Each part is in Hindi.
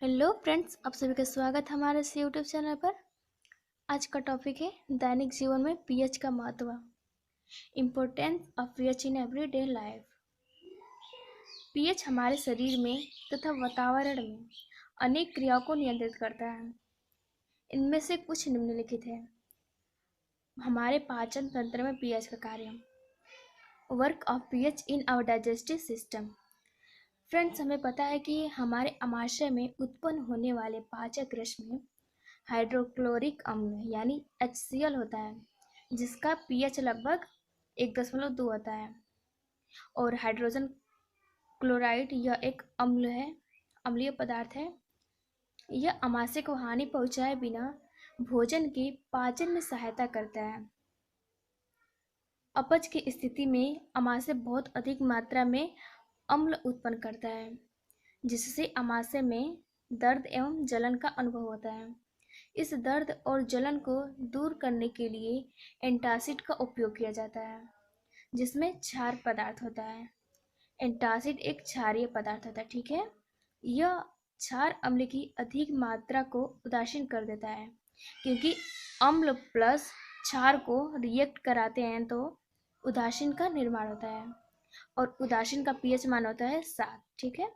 हेलो फ्रेंड्स, आप सभी का स्वागत है हमारे इस यूट्यूब चैनल पर। आज का टॉपिक है दैनिक जीवन में पीएच का महत्व, importance of pH in everyday life. PH हमारे शरीर में तथा वातावरण में अनेक क्रियाओं को नियंत्रित करता है। इनमें से कुछ निम्नलिखित है। हमारे पाचन तंत्र में पीएच का कार्य, work of pH in our digestive system. Friends, हमें पता है कि हमारे आमाशय में उत्पन्न होने वाले पाचक रस में हाइड्रोक्लोरिक अम्ल यानी HCl होता है, जिसका पीएच लगभग 1.2 होता है। और हाइड्रोजन क्लोराइड यह एक अम्लीय पदार्थ है। यह आमाशय को हानि पहुंचाए बिना भोजन के पाचन में सहायता करता है। अपच की स्थिति में आमाशय बहुत अधिक मात्रा में अम्ल उत्पन्न करता है, जिससे आमाशय में दर्द एवं जलन का अनुभव होता है। इस दर्द और जलन को दूर करने के लिए एंटासिड का उपयोग किया जाता है, जिसमें क्षार पदार्थ होता है। एंटासिड एक क्षारीय पदार्थ होता है, ठीक है। यह क्षार अम्ल की अधिक मात्रा को उदासीन कर देता है, क्योंकि अम्ल प्लस क्षार को रिएक्ट कराते हैं तो उदासीन का निर्माण होता है, और उदासीन का पीएच मान होता है 7, ठीक है।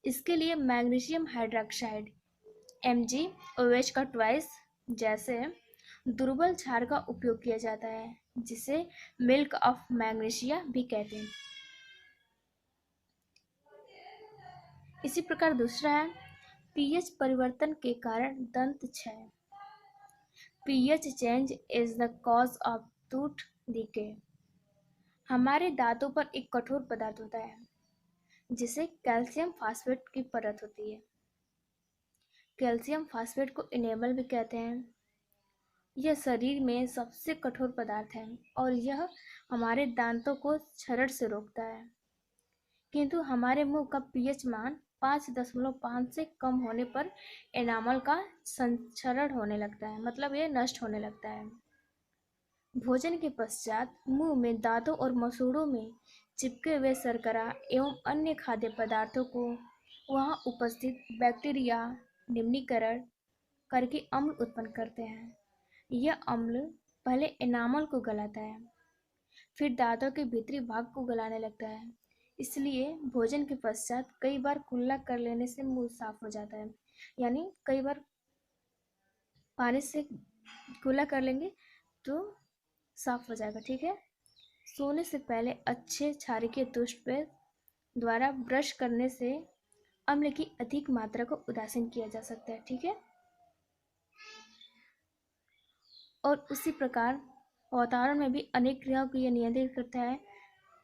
इसके लिए मैग्नीशियम हाइड्रॉक्साइड MgOH का ट्वाइस जैसे दुर्बल क्षार का उपयोग किया जाता है, जिसे मिल्क ऑफ मैग्नीशिया भी कहते हैं। इसी प्रकार दूसरा है पीएच परिवर्तन के कारण दंत क्षय। PH change is the cause of tooth decay. हमारे दांतों पर एक कठोर पदार्थ होता है, जिसे कैल्शियम फास्फेट की परत होती है। कैल्शियम फास्फेट को इनेबल भी कहते हैं। यह शरीर में सबसे कठोर पदार्थ है और यह हमारे दांतों को क्षरण से रोकता है। किंतु हमारे मुंह का पीएच मान 5.5 से कम होने पर एनामल का संक्षरण होने लगता है, मतलब यह नष्ट होने लगता है। भोजन के पश्चात मुंह में दांतों और मसूड़ों में चिपके हुए शर्करा एवं अन्य खाद्य पदार्थों को वहां उपस्थित बैक्टीरिया निम्नीकरण करके अम्ल उत्पन्न करते हैं। यह अम्ल पहले एनामल को गलाता है, फिर दांतों के भीतरी भाग को गलाने लगता है। इसलिए भोजन के पश्चात कई बार कुल्ला कर लेने से मुंह साफ हो जाता है, यानी कई बार पानी से कुल्ला कर लेंगे तो साफ हो जाएगा, ठीक है। सोने से पहले अच्छे क्षारकीय टूथपेस्ट द्वारा ब्रश करने से अम्ल की अधिक मात्रा को उदासीन किया जा सकता है, ठीक है। और उसी प्रकार वातावरण में भी अनेक क्रियाओं को यह नियंत्रित करता है।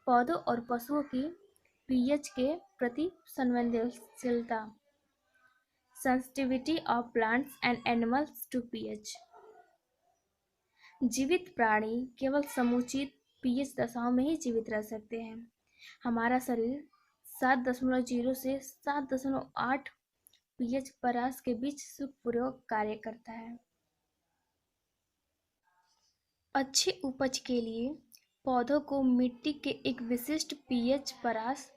पौधों और पशुओं की पीएच के प्रति संवेदनशीलता, sensitivity of plants and animals to pH. जीवित प्राणी केवल समुचित पीएच दशाओं में ही जीवित रह सकते हैं। हमारा शरीर 7.0 से 7.8 पीएच परास के बीच सुखपूर्वक कार्य करता है। अच्छी उपज के लिए पौधों को मिट्टी के एक विशिष्ट पीएच परास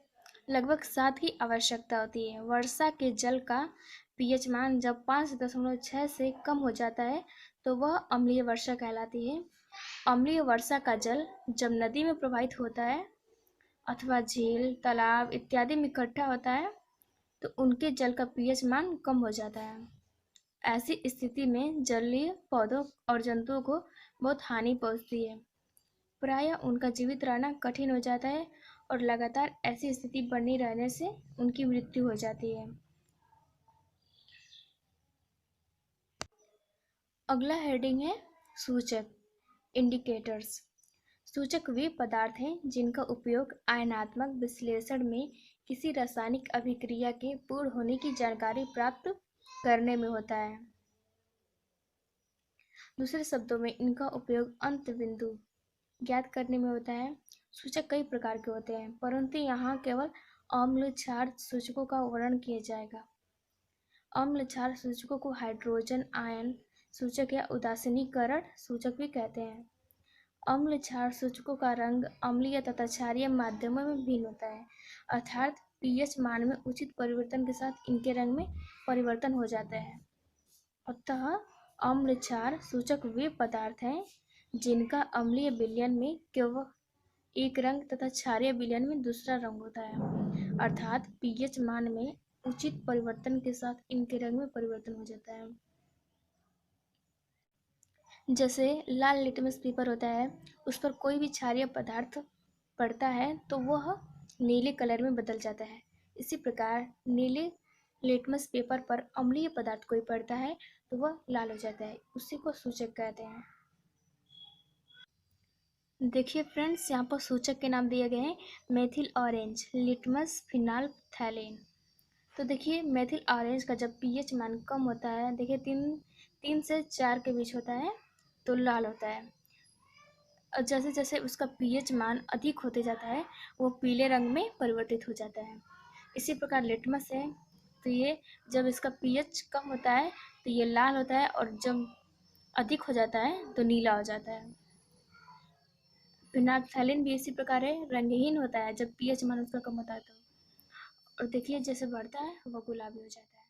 लगभग 7 की आवश्यकता होती है। वर्षा के जल का पीएच मान जब 5.6 से कम हो जाता है तो वह अम्लीय वर्षा कहलाती है। अम्लीय वर्षा का जल जब नदी में प्रवाहित होता है अथवा झील, तालाब इत्यादि में इकट्ठा होता है तो उनके जल का पीएच मान कम हो जाता है। ऐसी स्थिति में जलीय पौधों और जंतुओं को बहुत हानि पहुंचती है। प्रायः उनका जीवित रहना कठिन हो जाता है और लगातार ऐसी स्थिति बनी रहने से उनकी मृत्यु हो जाती है। अगला हेडिंग है सूचक, इंडिकेटर्स। सूचक वे पदार्थ हैं जिनका उपयोग आयनात्मक विश्लेषण में किसी रासायनिक अभिक्रिया के पूर्ण होने की जानकारी प्राप्त करने में होता है। दूसरे शब्दों में इनका उपयोग अंत बिंदु ज्ञात करने में होता है। सूचक कई प्रकार के होते हैं, परंतु यहाँ केवल अम्ल क्षार सूचकों का वर्णन किया जाएगा। अम्ल क्षार सूचकों को हाइड्रोजन आयन सूचक या उदासीनीकरण सूचक भी कहते हैं। अम्ल क्षार सूचकों का रंग अम्लीय तथा क्षारीय माध्यमों में भिन्न होता है, अर्थात पीएच मान में उचित परिवर्तन के साथ इनके रंग में परिवर्तन हो जाता है। अतः अम्ल क्षार सूचक वे पदार्थ हैं जिनका अम्लीय विलयन में केवल एक रंग तथा क्षारीय विलयन में दूसरा रंग होता है। अर्थात पीएच मान में उचित परिवर्तन के साथ इनके रंग में परिवर्तन हो जाता है। जैसे लाल लिटमस पेपर होता है, उस पर कोई भी क्षारीय पदार्थ पड़ता है तो वह नीले कलर में बदल जाता है। इसी प्रकार नीले लिटमस पेपर पर अम्लीय पदार्थ कोई पड़ता है तो वह लाल हो जाता है, उसी को सूचक कहते हैं। देखिए फ्रेंड्स, यहाँ पर सूचक के नाम दिए गए हैं मेथिल ऑरेंज, लिटमस, फिनाल थैलेन। तो देखिए मेथिल ऑरेंज का जब पीएच मान कम होता है, देखिए 3 से 4 के बीच होता है तो लाल होता है, और जैसे जैसे उसका पीएच मान अधिक होते जाता है वो पीले रंग में परिवर्तित हो जाता है। इसी प्रकार लिटमस है, तो ये जब इसका पीएच कम होता है तो ये लाल होता है, और जब अधिक हो जाता है तो नीला हो जाता है। फिनाल्फथैलीन भी इसी प्रकार है, रंगहीन होता है जब पीएच मान उसका कम होता है तो, और देखिए जैसे बढ़ता है वो गुलाबी हो जाता है।